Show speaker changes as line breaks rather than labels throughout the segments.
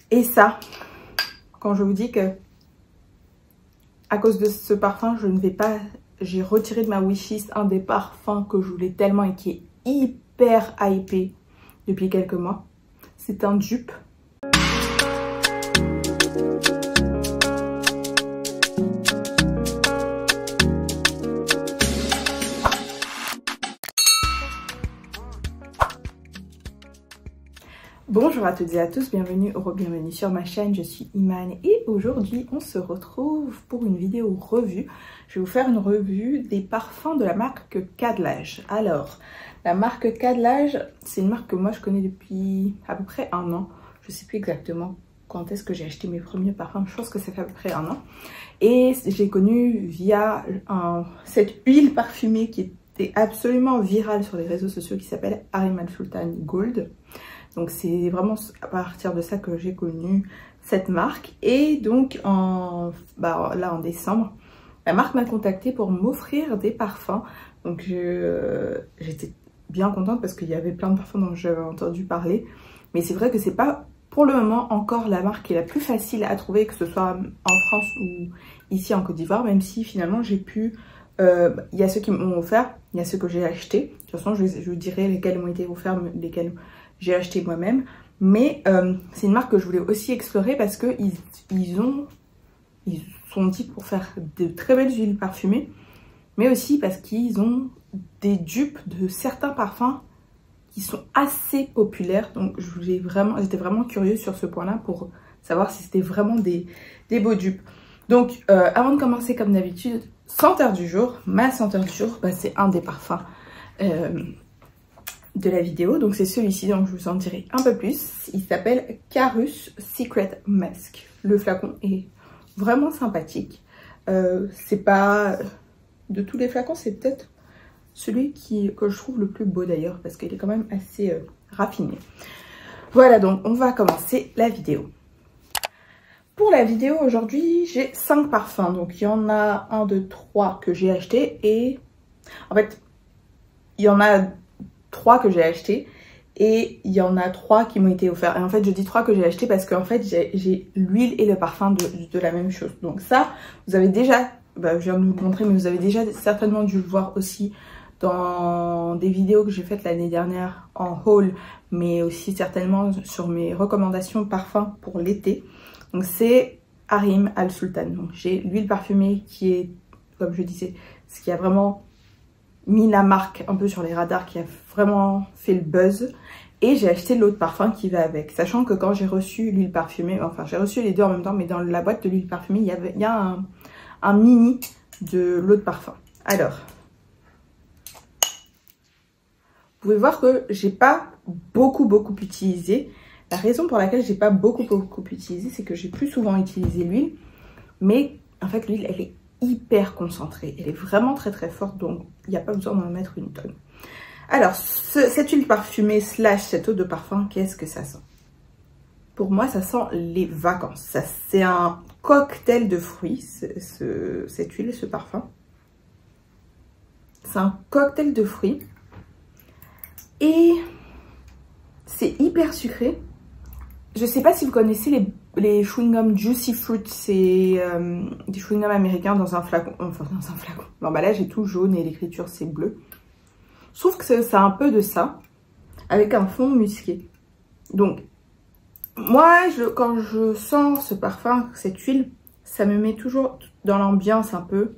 Et ça, quand je vous dis que à cause de ce parfum, je ne vais pas... J'ai retiré de ma wishlist un des parfums que je voulais tellement et qui est hyper hypé depuis quelques mois. C'est un dupe. Bonjour à toutes et à tous, bienvenue ou re-bienvenue sur ma chaîne, je suis Iman et aujourd'hui on se retrouve pour une vidéo revue. Je vais vous faire une revue des parfums de la marque Cadlage. Alors, la marque Cadlage, c'est une marque que moi je connais depuis à peu près un an. Je sais plus exactement quand est-ce que j'ai acheté mes premiers parfums, je pense que ça fait à peu près un an. Et j'ai connu via cette huile parfumée qui était absolument virale sur les réseaux sociaux qui s'appelle Harim Al Sultan Gold. Donc c'est vraiment à partir de ça que j'ai connu cette marque. Et donc là en décembre, la marque m'a contactée pour m'offrir des parfums. Donc j'étais bien contente parce qu'il y avait plein de parfums dont j'avais entendu parler. Mais c'est vrai que c'est pas pour le moment encore la marque qui est la plus facile à trouver, que ce soit en France ou ici en Côte d'Ivoire. Même si finalement j'ai pu... Il y a ceux qui m'ont offert, il y a ceux que j'ai achetés. De toute façon je vous dirai lesquels m'ont été offerts, lesquels... j'ai acheté moi-même, mais c'est une marque que je voulais aussi explorer parce que ils sont dit pour faire de très belles huiles parfumées, mais aussi parce qu'ils ont des dupes de certains parfums qui sont assez populaires. Donc j'étais vraiment curieuse sur ce point-là pour savoir si c'était vraiment des beaux dupes. Donc avant de commencer, comme d'habitude, senteur du jour. Ma senteur du jour, c'est un des parfums de la vidéo, donc c'est celui-ci, donc je vous en dirai un peu plus. Il s'appelle Carus Secret Musk. Le flacon est vraiment sympathique. C'est pas de tous les flacons, c'est peut-être celui que je trouve le plus beau d'ailleurs, parce qu'il est quand même assez raffiné. Voilà, donc on va commencer la vidéo. Pour la vidéo aujourd'hui, j'ai 5 parfums. Donc il y en a 1, 2, 3 que j'ai acheté, et en fait il y en a 3 que j'ai acheté et il y en a 3 qui m'ont été offerts. Et en fait je dis 3 que j'ai acheté parce qu'en fait j'ai l'huile et le parfum de la même chose. Donc ça vous avez déjà, je viens de vous le montrer, mais vous avez déjà certainement dû le voir aussi dans des vidéos que j'ai faites l'année dernière en haul, mais aussi certainement sur mes recommandations parfums pour l'été. Donc c'est Harim Al Sultan. Donc j'ai l'huile parfumée qui est, comme je disais, ce qui a vraiment mis la marque un peu sur les radars, qui a vraiment fait le buzz. Et j'ai acheté l'autre parfum qui va avec, sachant que quand j'ai reçu l'huile parfumée, enfin j'ai reçu les deux en même temps, mais dans la boîte de l'huile parfumée il y a un mini de l'autre parfum. Alors vous pouvez voir que j'ai pas beaucoup utilisé. La raison pour laquelle j'ai pas beaucoup utilisé, c'est que j'ai plus souvent utilisé l'huile, mais en fait l'huile elle est hyper concentrée, elle est vraiment très forte, donc il n'y a pas besoin d'en mettre une tonne. Alors cette huile parfumée / cette eau de parfum, qu'est-ce que ça sent? Pour moi ça sent les vacances. C'est un cocktail de fruits, cette huile, ce parfum. C'est un cocktail de fruits et c'est hyper sucré. Je sais pas si vous connaissez les chewing-gums Juicy Fruit, c'est des chewing-gums américains dans un flacon. Enfin, dans un flacon. L'emballage est tout jaune et l'écriture c'est bleu. Je trouve que c'est un peu de ça, avec un fond musqué. Donc, moi, quand je sens ce parfum, cette huile, ça me met toujours dans l'ambiance un peu,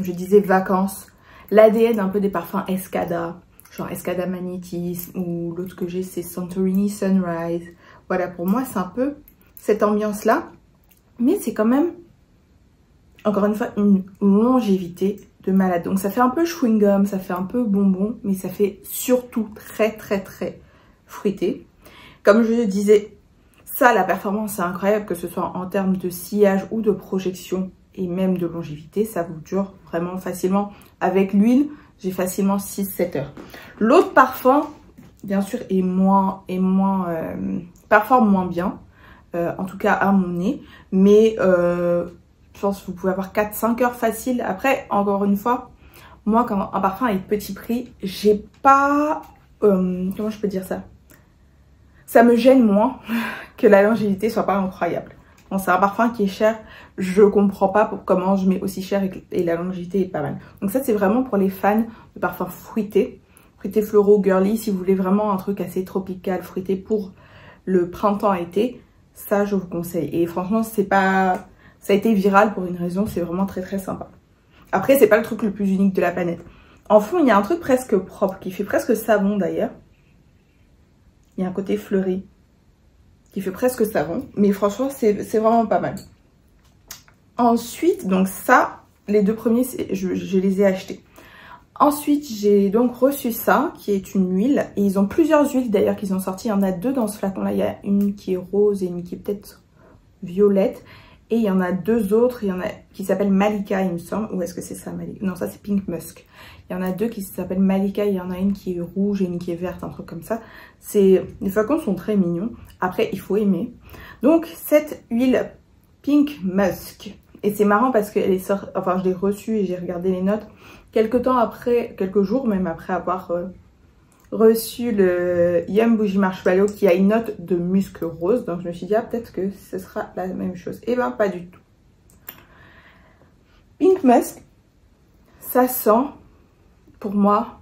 je disais vacances, l'ADN un peu des parfums Escada, genre Escada Magnétisme, ou l'autre que j'ai c'est Santorini Sunrise. Voilà, pour moi, c'est un peu cette ambiance-là. Mais c'est quand même, encore une fois, une longévité de malade. Donc, ça fait un peu chewing-gum, ça fait un peu bonbon, mais ça fait surtout très fruité. Comme je le disais, ça, la performance, est incroyable, que ce soit en termes de sillage ou de projection et même de longévité. Ça vous dure vraiment facilement. Avec l'huile, j'ai facilement 6-7 heures. L'autre parfum, bien sûr, performe moins bien, en tout cas à mon nez, mais je pense que vous pouvez avoir 4-5 heures facile. Après, encore une fois, moi quand un parfum est petit prix, j'ai pas, comment je peux dire ça, ça me gêne moins que la longévité soit pas incroyable. Bon, c'est un parfum qui est cher, je comprends pas comment je mets aussi cher et la longévité est pas mal. Donc ça c'est vraiment pour les fans de parfums fruités, fruités floraux, girly, si vous voulez vraiment un truc assez tropical, fruité pour le printemps-été, ça je vous conseille. Et franchement c'est pas, ça a été viral pour une raison, c'est vraiment très très sympa. Après c'est pas le truc le plus unique de la planète. En fond il y a un truc presque propre, qui fait presque savon d'ailleurs. Il y a un côté fleuri qui fait presque savon, mais franchement c'est vraiment pas mal. Ensuite, donc ça, les deux premiers, je les ai achetés. Ensuite, j'ai donc reçu ça, qui est une huile. Et ils ont plusieurs huiles d'ailleurs qu'ils ont sorties. Il y en a deux dans ce flacon-là. Il y a une qui est rose et une qui est peut-être violette. Et il y en a deux autres. Il y en a qui s'appellent Malika, il me semble. Ou est-ce que c'est ça, Malika? Non, ça c'est Pink Musk. Il y en a deux qui s'appellent Malika. Il y en a une qui est rouge et une qui est verte, un truc comme ça. Les flacons sont très mignons. Après, il faut aimer. Donc, cette huile Pink Musk. Et c'est marrant parce que enfin, je l'ai reçue et j'ai regardé les notes quelques temps après, quelques jours même après avoir reçu le Yum Bougie Marshmallow qui a une note de musc rose. Donc je me suis dit, ah, peut-être que ce sera la même chose. Et ben pas du tout. Pink Musk, ça sent, pour moi,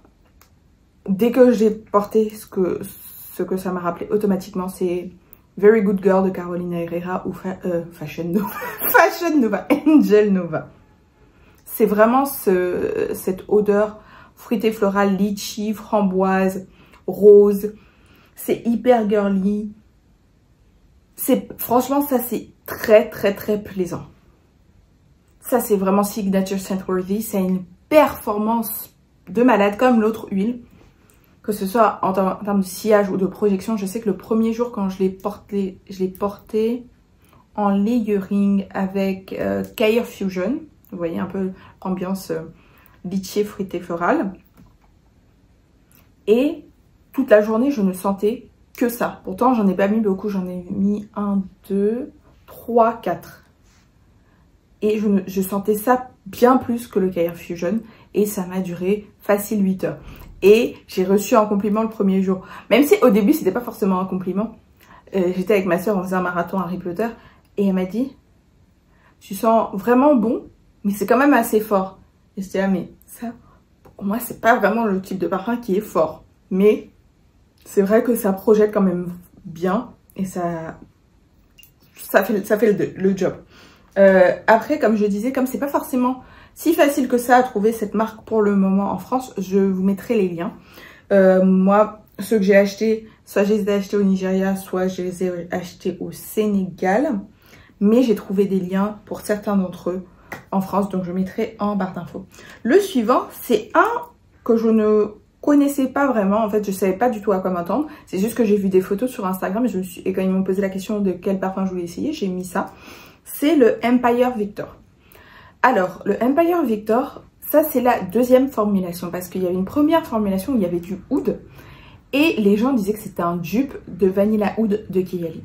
dès que j'ai porté ce que ça m'a rappelé automatiquement, c'est Very Good Girl de Carolina Herrera ou Fashion Nova. Fashion Nova, Angel Nova. C'est vraiment cette odeur fruitée florale, litchi, framboise, rose. C'est hyper girly. Franchement, ça c'est très très très plaisant. Ça c'est vraiment signature scent-worthy. C'est une performance de malade comme l'autre huile. Que ce soit en termes de sillage ou de projection. Je sais que le premier jour quand je l'ai porté en layering avec Care Fusion. Vous voyez un peu l'ambiance litchi, fruité, floral. Et toute la journée, je ne sentais que ça. Pourtant, j'en ai pas mis beaucoup. J'en ai mis 1, 2, 3, 4. Et je sentais ça bien plus que le Care Fusion. Et ça m'a duré facile 8 heures. Et j'ai reçu un compliment le premier jour. Même si au début, c'était pas forcément un compliment. J'étais avec ma soeur, on faisait un marathon Harry Potter. Et elle m'a dit, tu sens vraiment bon, mais c'est quand même assez fort. Et j'étais là, mais ça, pour moi, c'est pas vraiment le type de parfum qui est fort. Mais c'est vrai que ça projette quand même bien. Et ça fait le job. Après, comme je disais, comme c'est pas forcément si facile que ça à trouver cette marque pour le moment en France, je vous mettrai les liens. Moi, ceux que j'ai achetés, soit je les ai achetés au Nigeria, soit je les ai achetés au Sénégal. Mais j'ai trouvé des liens pour certains d'entre eux en France, donc je mettrai en barre d'infos. Le suivant, c'est un que je ne connaissais pas vraiment. En fait, je savais pas du tout à quoi m'attendre. C'est juste que j'ai vu des photos sur Instagram et quand ils m'ont posé la question de quel parfum je voulais essayer, j'ai mis ça. C'est le Empire Victor. Alors, le Empire Victor, ça c'est la deuxième formulation parce qu'il y avait une première formulation où il y avait du oud et les gens disaient que c'était un dupe de Vanilla Oud de Kayali.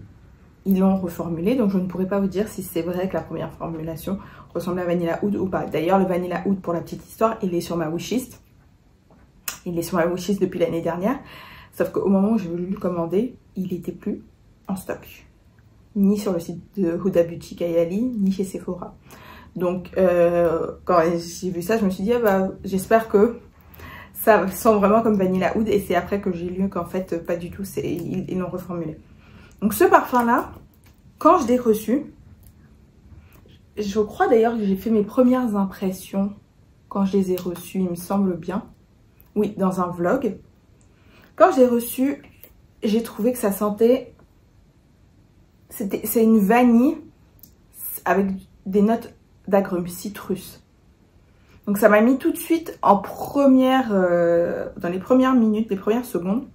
Ils l'ont reformulé, donc je ne pourrais pas vous dire si c'est vrai que la première formulation ressemble à Vanilla Oud ou pas. D'ailleurs, le Vanilla Oud, pour la petite histoire, il est sur ma wishlist. Il est sur ma wishlist depuis l'année dernière. Sauf qu'au moment où j'ai voulu le commander, il n'était plus en stock. Ni sur le site de Huda Beauty Kayali, ni chez Sephora. Donc, quand j'ai vu ça, je me suis dit, ah bah, j'espère que ça sent vraiment comme Vanilla Oud. Et c'est après que j'ai lu qu'en fait, pas du tout, ils l'ont reformulé. Donc ce parfum-là, quand je l'ai reçu, je crois d'ailleurs que j'ai fait mes premières impressions quand je les ai reçus, il me semble bien. Oui, dans un vlog. Quand je l'ai reçu, j'ai trouvé que ça sentait... C'est une vanille avec des notes d'agrumes, citrus. Donc ça m'a mis tout de suite en première... dans les premières minutes, les premières secondes,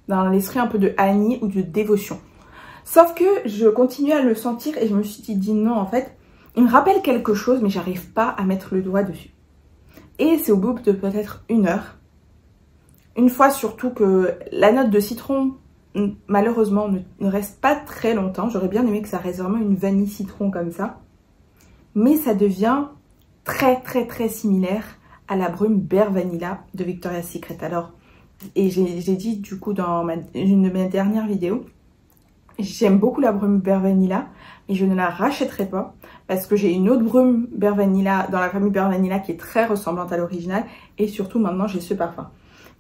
dans l'esprit un peu de Annie ou de dévotion. Sauf que je continuais à le sentir et je me suis dit non, en fait, il me rappelle quelque chose, mais j'arrive pas à mettre le doigt dessus. Et c'est au bout de peut-être 1 heure. Une fois surtout que la note de citron, malheureusement, ne reste pas très longtemps. J'aurais bien aimé que ça reste vraiment une vanille citron comme ça. Mais ça devient très très très similaire à la brume Bear Vanilla de Victoria's Secret. Alors, et j'ai dit du coup dans une de mes dernières vidéos, J'aime beaucoup la brume Bare Vanilla, mais je ne la rachèterai pas parce que j'ai une autre brume Bare Vanilla dans la famille Bare Vanilla qui est très ressemblante à l'original, et surtout maintenant j'ai ce parfum.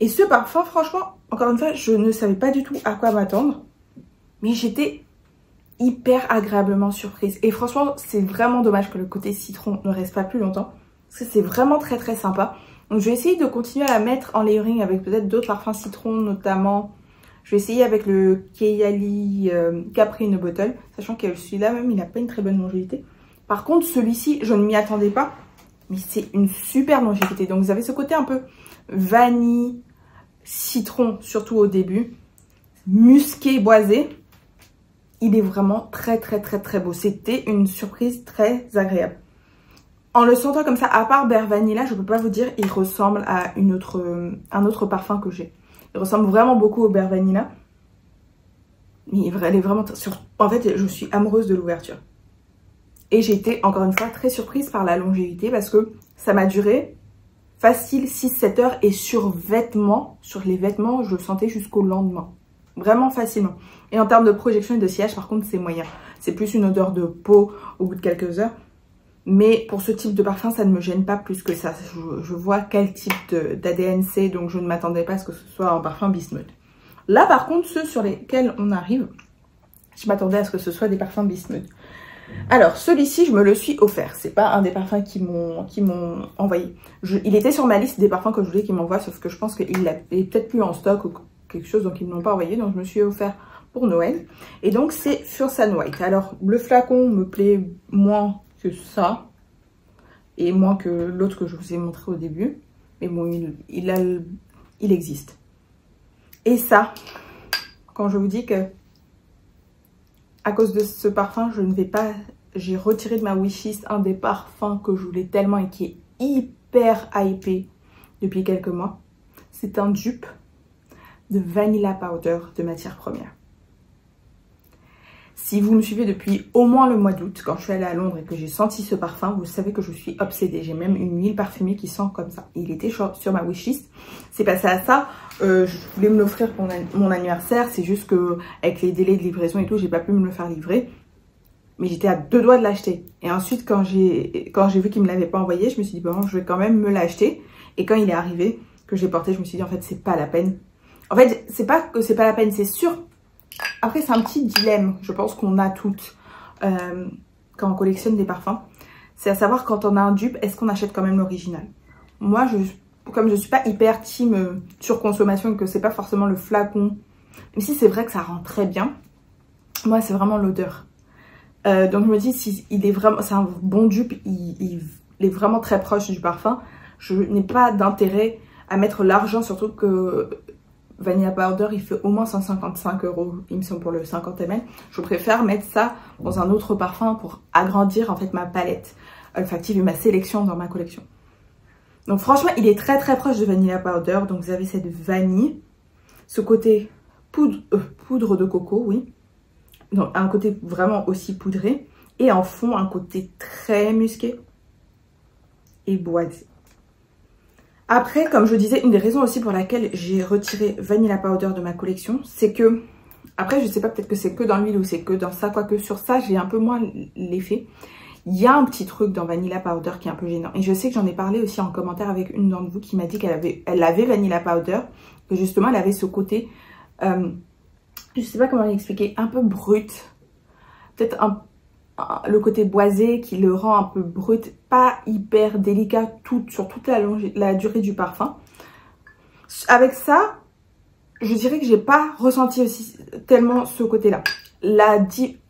Et ce parfum, franchement, encore une fois, je ne savais pas du tout à quoi m'attendre, mais j'étais hyper agréablement surprise. Et franchement, c'est vraiment dommage que le côté citron ne reste pas plus longtemps, parce que c'est vraiment très très sympa. Donc je vais essayer de continuer à la mettre en layering avec peut-être d'autres parfums citron, notamment je vais essayer avec le Kayali Capri in a Bottle, sachant que celui-là même il n'a pas une très bonne longévité. Par contre celui-ci je ne m'y attendais pas, mais c'est une super longévité. Donc vous avez ce côté un peu vanille, citron surtout au début, musqué, boisé. Il est vraiment très très très très beau. C'était une surprise très agréable. En le sentant comme ça, à part Bare Vanilla, je peux pas vous dire, il ressemble à un autre parfum que j'ai. Il ressemble vraiment beaucoup au Bare Vanilla. Mais elle est vraiment... En fait, je suis amoureuse de l'ouverture. Et j'ai été, encore une fois, très surprise par la longévité parce que ça m'a duré facile 6-7 heures. Et sur les vêtements, je le sentais jusqu'au lendemain. Vraiment facilement. Et en termes de projection et de sillage, par contre, c'est moyen. C'est plus une odeur de peau au bout de quelques heures. Mais pour ce type de parfum, ça ne me gêne pas plus que ça. Je vois quel type d'ADN c'est, donc je ne m'attendais pas à ce que ce soit un parfum Beast Mode. Là, par contre, ceux sur lesquels on arrive, je m'attendais à ce que ce soit des parfums Beast Mode. Alors, celui-ci, je me le suis offert. C'est pas un des parfums qui m'ont envoyé. Il était sur ma liste des parfums que je voulais qu'ils m'envoient, sauf que je pense qu'il est peut-être plus en stock ou quelque chose, donc ils ne m'ont pas envoyé. Donc, je me suis offert pour Noël. Et donc, c'est Fursan White. Alors, le flacon me plaît moins que ça, et moins que l'autre que je vous ai montré au début, mais bon, il existe. Et ça, quand je vous dis que à cause de ce parfum, j'ai retiré de ma wishlist un des parfums que je voulais tellement et qui est hyper hypé depuis quelques mois. C'est un dupe de Vanilla Powder de matière première. Si vous me suivez depuis au moins le mois d'août, quand je suis allée à Londres et que j'ai senti ce parfum, vous savez que je suis obsédée. J'ai même une huile parfumée qui sent comme ça. Il était sur ma wishlist. C'est passé à ça. Je voulais me l'offrir pour mon anniversaire. C'est juste que avec les délais de livraison et tout, j'ai pas pu me le faire livrer. Mais j'étais à 2 doigts de l'acheter. Et ensuite, quand j'ai vu qu'il me l'avait pas envoyé, je me suis dit, bon, je vais quand même me l'acheter. Et quand il est arrivé, que je l'ai porté, je me suis dit, en fait, c'est pas la peine. En fait, c'est pas que c'est pas la peine, c'est sûr. Après, c'est un petit dilemme, je pense qu'on a toutes quand on collectionne des parfums. C'est à savoir, quand on a un dupe, est-ce qu'on achète quand même l'original? Moi, comme je suis pas hyper team surconsommation et que c'est pas forcément le flacon, même si c'est vrai que ça rend très bien, moi, c'est vraiment l'odeur. Donc, je me dis, si c'est un bon dupe, il est vraiment très proche du parfum. Je n'ai pas d'intérêt à mettre l'argent, surtout que Vanilla Powder, il fait au moins 155 €, il me semble, pour le 50 ml. Je préfère mettre ça dans un autre parfum pour agrandir en fait ma palette olfactive et ma sélection dans ma collection. Donc franchement, il est très très proche de Vanilla Powder. Donc vous avez cette vanille, ce côté poudre de coco, oui. Donc un côté vraiment aussi poudré. Et en fond, un côté très musqué et boisé. Après, comme je disais, une des raisons aussi pour laquelle j'ai retiré Vanilla Powder de ma collection, c'est que, après je sais pas, peut-être que c'est que dans l'huile ou c'est que dans ça, quoique sur ça j'ai un peu moins l'effet. Il y a un petit truc dans Vanilla Powder qui est un peu gênant. Et je sais que j'en ai parlé aussi en commentaire avec une d'entre vous qui m'a dit qu'elle avait Vanilla Powder, que justement elle avait ce côté, je sais pas comment l'expliquer, un peu brut, peut-être le côté boisé qui le rend un peu brut, pas hyper délicat sur toute la durée du parfum. Avec ça, je dirais que j'ai pas ressenti aussi tellement ce côté-là.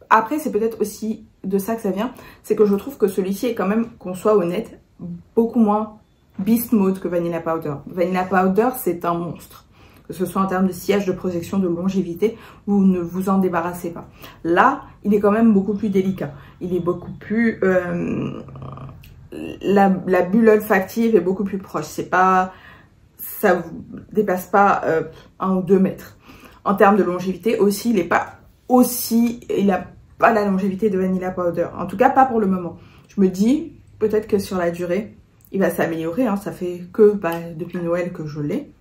Après, c'est peut-être aussi de ça que ça vient, c'est que je trouve que celui-ci est quand même, qu'on soit honnête, beaucoup moins Beast Mode que Vanilla Powder. Vanilla Powder, c'est un monstre. Que ce soit en termes de sillage, de projection, de longévité, vous ne vous en débarrassez pas. Là, il est quand même beaucoup plus délicat. Il est beaucoup plus... la bulle olfactive est beaucoup plus proche. C'est pas... Ça vous dépasse pas 1 ou 2 mètres. En termes de longévité aussi, il n'est pas aussi... Il n'a pas la longévité de Vanilla Powder. En tout cas, pas pour le moment. Je me dis, peut-être que sur la durée, il va s'améliorer. Hein. Ça fait que depuis Noël que je l'ai.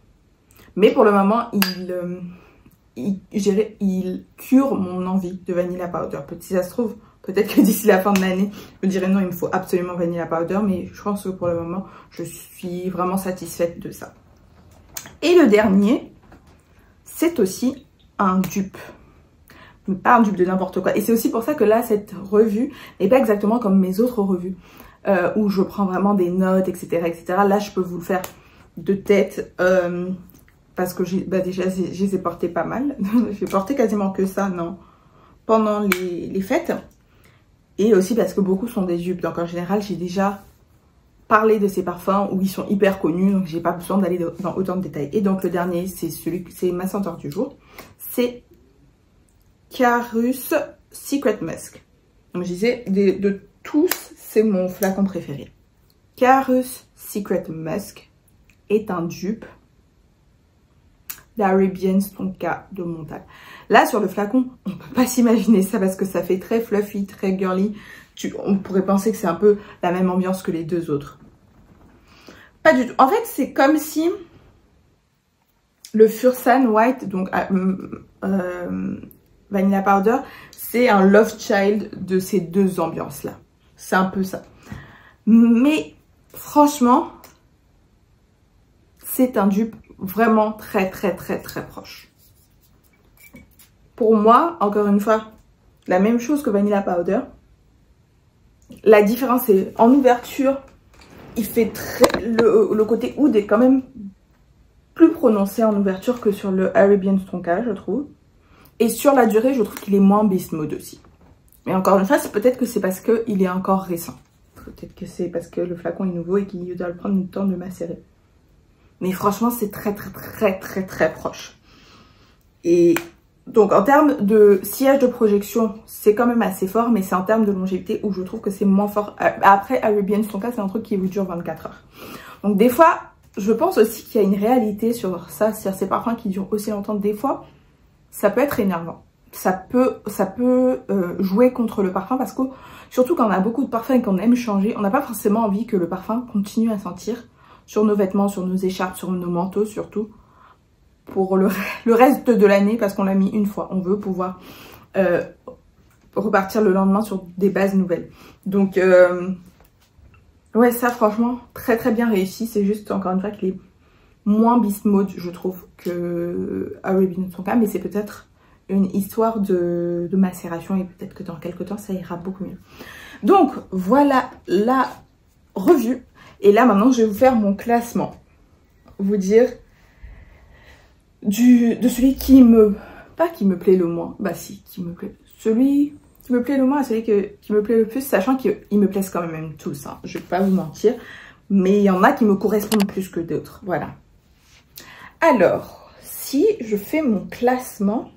Mais pour le moment, je dirais, il cure mon envie de vanilla powder. Si ça se trouve, peut-être que d'ici la fin de l'année, je me dirais non, il me faut absolument vanilla powder, mais je pense que pour le moment, je suis vraiment satisfaite de ça. Et le dernier, c'est aussi un dupe. Pas un dupe de n'importe quoi. Et c'est aussi pour ça que là, cette revue n'est pas exactement comme mes autres revues, où je prends vraiment des notes, etc., etc. Là, je peux vous le faire de tête, parce que déjà, je les ai portés pas mal. J'ai porté quasiment que ça, non, pendant les fêtes. Et aussi parce que beaucoup sont des dupes. Donc en général, j'ai déjà parlé de ces parfums où ils sont hyper connus. Donc j'ai pas besoin d'aller dans autant de détails. Et donc le dernier, c'est ma senteur du jour. C'est Carus Secret Musk. Donc je disais, de tous, c'est mon flacon préféré. Carus Secret Musk est un dupe d'Arabian Tonka de Montal. Là, sur le flacon, on peut pas s'imaginer ça parce que ça fait très fluffy, très girly. On pourrait penser que c'est un peu la même ambiance que les deux autres. Pas du tout. En fait, c'est comme si le Fursan White, donc Vanilla Powder, c'est un love child de ces deux ambiances-là. C'est un peu ça. Mais franchement, c'est un dupe vraiment très proche. Pour moi, encore une fois, la même chose que Vanilla Powder. La différence c'est en ouverture, il fait le côté oud est quand même plus prononcé en ouverture que sur le Arabian Tonka, je trouve. Et sur la durée, je trouve qu'il est moins beast mode aussi. Mais encore une fois, peut-être que c'est parce qu'il est encore récent. Peut-être que c'est parce que le flacon est nouveau et qu'il doit prendre le temps de macérer. Mais franchement, c'est très proche. Et donc, en termes de sillage de projection, c'est quand même assez fort, mais c'est en termes de longévité où je trouve que c'est moins fort. Après, Arabian Tonka, c'est un truc qui vous dure 24 heures. Donc, des fois, je pense aussi qu'il y a une réalité sur ça, sur ces parfums qui durent aussi longtemps. Des fois, ça peut être énervant. Ça peut jouer contre le parfum parce que, surtout quand on a beaucoup de parfums et qu'on aime changer, on n'a pas forcément envie que le parfum continue à sentir sur nos vêtements, sur nos écharpes, sur nos manteaux surtout, pour le reste de l'année parce qu'on l'a mis une fois. On veut pouvoir repartir le lendemain sur des bases nouvelles. Donc, ouais, ça franchement, très bien réussi. C'est juste, encore une fois, qu'il est moins beast mode, je trouve, que Arabian Tonka, mais c'est peut-être une histoire de macération et peut-être que dans quelques temps, ça ira beaucoup mieux. Donc, voilà la revue. Et là, maintenant, je vais vous faire mon classement. Vous dire de celui qui me... Pas qui me plaît le moins. Bah si, qui me plaît. Celui qui me plaît le moins à celui qui me plaît le plus, sachant qu'ils me plaisent quand même tous. Hein. Je vais pas vous mentir. Mais il y en a qui me correspondent plus que d'autres. Voilà. Alors, si je fais mon classement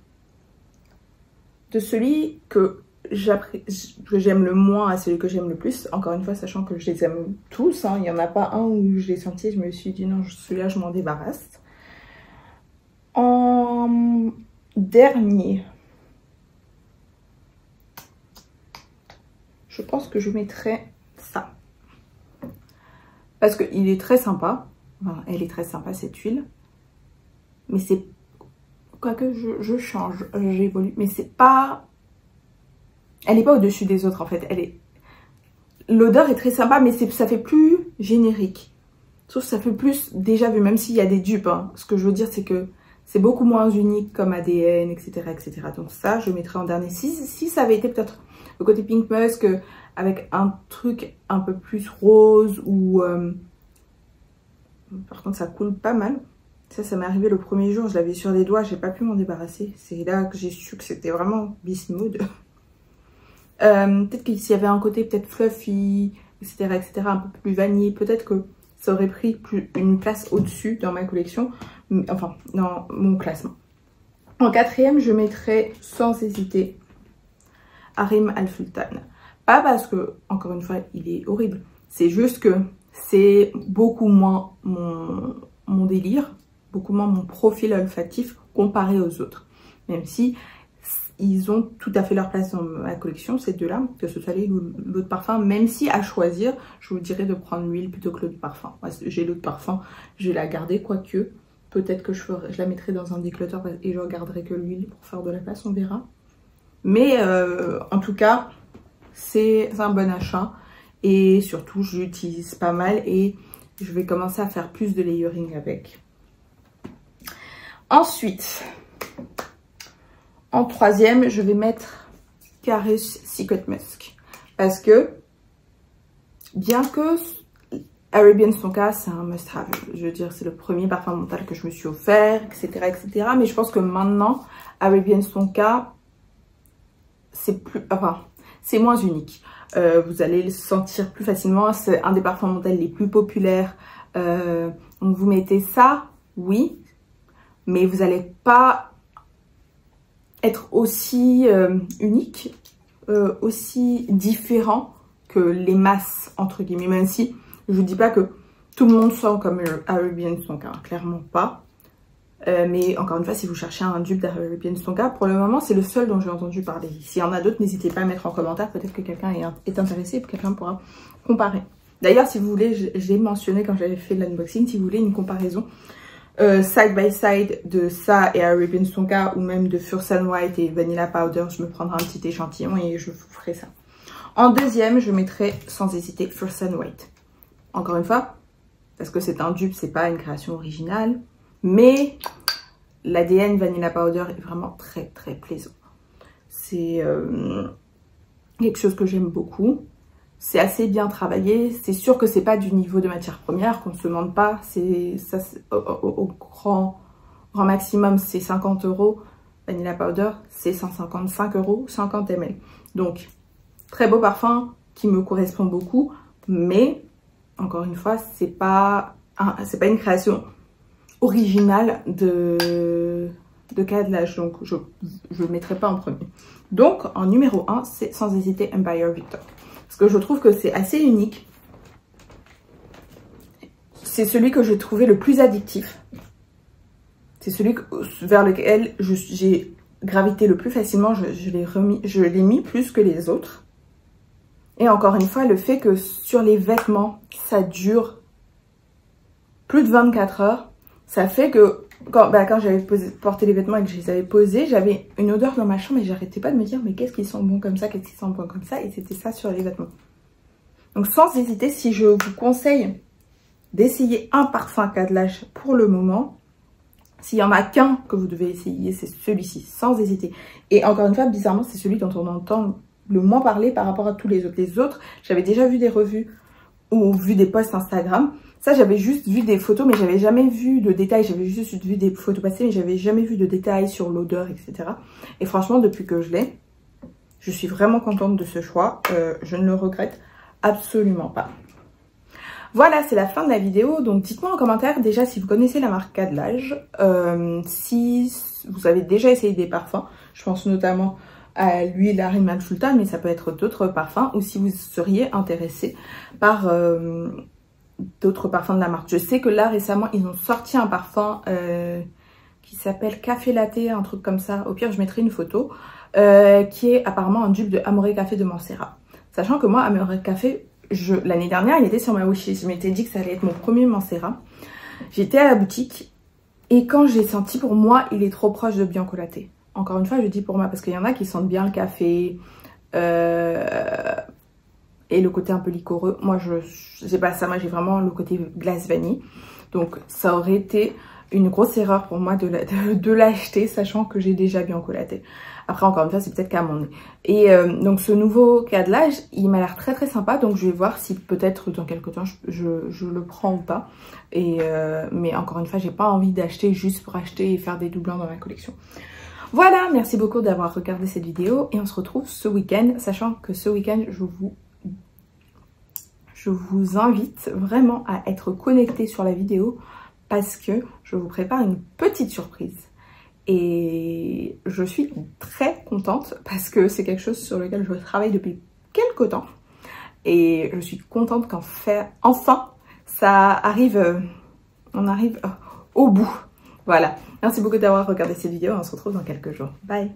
de celui que j'aime le moins à celui que j'aime le plus, encore une fois, sachant que je les aime tous, hein, il n'y en a pas un où je l'ai senti et je me suis dit non, celui-là, je m'en débarrasse. En dernier, je pense que je mettrais ça. Parce qu'il est très sympa. Enfin, elle est très sympa, cette huile. Mais c'est... Quoique je change, j'évolue. Mais c'est pas... Elle n'est pas au-dessus des autres, en fait. L'odeur est très sympa, mais ça fait plus générique. Sauf que ça fait plus déjà vu, même s'il y a des dupes. Hein. Ce que je veux dire, c'est que c'est beaucoup moins unique comme ADN, etc., etc. Donc ça, je mettrais en dernier. Si ça avait été peut-être le côté Pink Musk avec un truc un peu plus rose ou... Par contre, ça coule pas mal. Ça m'est arrivé le premier jour. Je l'avais sur les doigts, j'ai pas pu m'en débarrasser. C'est là que j'ai su que c'était vraiment beast mode. Peut-être qu'il y avait un côté peut-être fluffy, etc., etc., un peu plus vanillé. Peut-être que ça aurait pris une place au-dessus dans ma collection. Enfin, dans mon classement. En quatrième, je mettrais sans hésiter Harim Al Sultan. Pas parce que, encore une fois, il est horrible. C'est juste que c'est beaucoup moins mon délire, beaucoup moins mon profil olfactif comparé aux autres. Même si ils ont tout à fait leur place dans ma collection, ces deux-là, que ce soit l'eau de parfum. Même si à choisir, je vous dirais de prendre l'huile plutôt que l'eau de parfum. J'ai l'eau de parfum, je vais la garder, quoique peut-être que je la mettrai dans un déclutter et je regarderai que l'huile pour faire de la place, on verra. Mais en tout cas, c'est un bon achat. Et surtout, je l'utilise pas mal et je vais commencer à faire plus de layering avec. Ensuite, en troisième, je vais mettre Carus Secret Musk. Parce que, bien que Arabian Tonka, c'est un must-have. Je veux dire, c'est le premier parfum mental que je me suis offert, etc., etc. Mais je pense que maintenant, Arabian Tonka, c'est moins unique. Vous allez le sentir plus facilement. C'est un des parfums mentales les plus populaires. Donc vous mettez ça, oui, mais vous n'allez pas être aussi unique, aussi différent que les masses, entre guillemets, même si je vous dis pas que tout le monde sent comme Arabian Tonka, clairement pas. Mais encore une fois, si vous cherchez un dupe d'Arabian Tonka, pour le moment, c'est le seul dont j'ai entendu parler. S'il y en a d'autres, n'hésitez pas à mettre en commentaire. Peut-être que quelqu'un est intéressé et que quelqu'un pourra comparer. D'ailleurs, si vous voulez, je l'ai mentionné quand j'avais fait l'unboxing, si vous voulez une comparaison side by side de ça et Arabian Tonka ou même de Fierce and White et Vanilla Powder, je me prendrai un petit échantillon et je vous ferai ça. En deuxième, je mettrai sans hésiter Fierce and White. Encore une fois, parce que c'est un dupe, c'est pas une création originale. Mais l'ADN Vanilla Powder est vraiment très très plaisant. C'est quelque chose que j'aime beaucoup. C'est assez bien travaillé. C'est sûr que c'est pas du niveau de matière première, qu'on ne se demande pas. Au grand maximum, c'est 50 €. Vanilla Powder, c'est 155 €, 50 ml. Donc, très beau parfum qui me correspond beaucoup. Mais, encore une fois, c'est pas une création original de Cadlage, donc je ne le mettrai pas en premier. Donc en numéro 1, c'est sans hésiter Empire Victor, parce que je trouve que c'est assez unique. C'est celui que j'ai trouvé le plus addictif, c'est celui vers lequel j'ai gravité le plus facilement. Je l'ai mis plus que les autres. Et encore une fois, le fait que sur les vêtements ça dure plus de 24 heures, ça fait que quand j'avais porté les vêtements et que je les avais posés, j'avais une odeur dans ma chambre et j'arrêtais pas de me dire mais qu'est-ce qui sent bon comme ça, qu'est-ce qui sent bon comme ça, et c'était ça sur les vêtements. Donc sans hésiter, si je vous conseille d'essayer un parfum Cadlage pour le moment, s'il y en a qu'un que vous devez essayer, c'est celui-ci, sans hésiter. Et encore une fois, bizarrement, c'est celui dont on entend le moins parler par rapport à tous les autres. Les autres, j'avais déjà vu des revues ou vu des posts Instagram. Ça, j'avais juste vu des photos, mais j'avais jamais vu de détails. J'avais juste vu des photos passées, mais j'avais jamais vu de détails sur l'odeur, etc. Et franchement, depuis que je l'ai, je suis vraiment contente de ce choix. Je ne le regrette absolument pas. Voilà, c'est la fin de la vidéo. Donc, dites-moi en commentaire déjà si vous connaissez la marque Cadlage. Si vous avez déjà essayé des parfums. Je pense notamment à l'huile Rimmel Sultan, mais ça peut être d'autres parfums. Ou si vous seriez intéressé par d'autres parfums de la marque. Je sais que là récemment ils ont sorti un parfum qui s'appelle Café Latte, un truc comme ça. Au pire je mettrai une photo qui est apparemment un dupe de Amore Café de Mancera. Sachant que moi Amore Café, l'année dernière il était sur ma wishlist. Je m'étais dit que ça allait être mon premier Mancera. J'étais à la boutique et quand j'ai senti, pour moi il est trop proche de Bianco Latte. Encore une fois je dis pour moi parce qu'il y en a qui sentent bien le café et le côté un peu liquoreux. Moi, j'ai pas ça. Moi, j'ai vraiment le côté glace vanille. Donc, ça aurait été une grosse erreur pour moi de l'acheter, sachant que j'ai déjà Bianco Latte. Après, encore une fois, c'est peut-être qu'à mon nez. Et donc, ce nouveau Cadlage, il m'a l'air très très sympa. Donc, je vais voir si peut-être dans quelques temps, je le prends ou pas. Mais encore une fois, j'ai pas envie d'acheter juste pour acheter et faire des doublons dans ma collection. Voilà, merci beaucoup d'avoir regardé cette vidéo. Et on se retrouve ce week-end, sachant que ce week-end, je vous invite vraiment à être connecté sur la vidéo parce que je vous prépare une petite surprise. Et je suis très contente parce que c'est quelque chose sur lequel je travaille depuis quelques temps. Et je suis contente enfin, ça arrive, on arrive au bout. Voilà, merci beaucoup d'avoir regardé cette vidéo. On se retrouve dans quelques jours. Bye!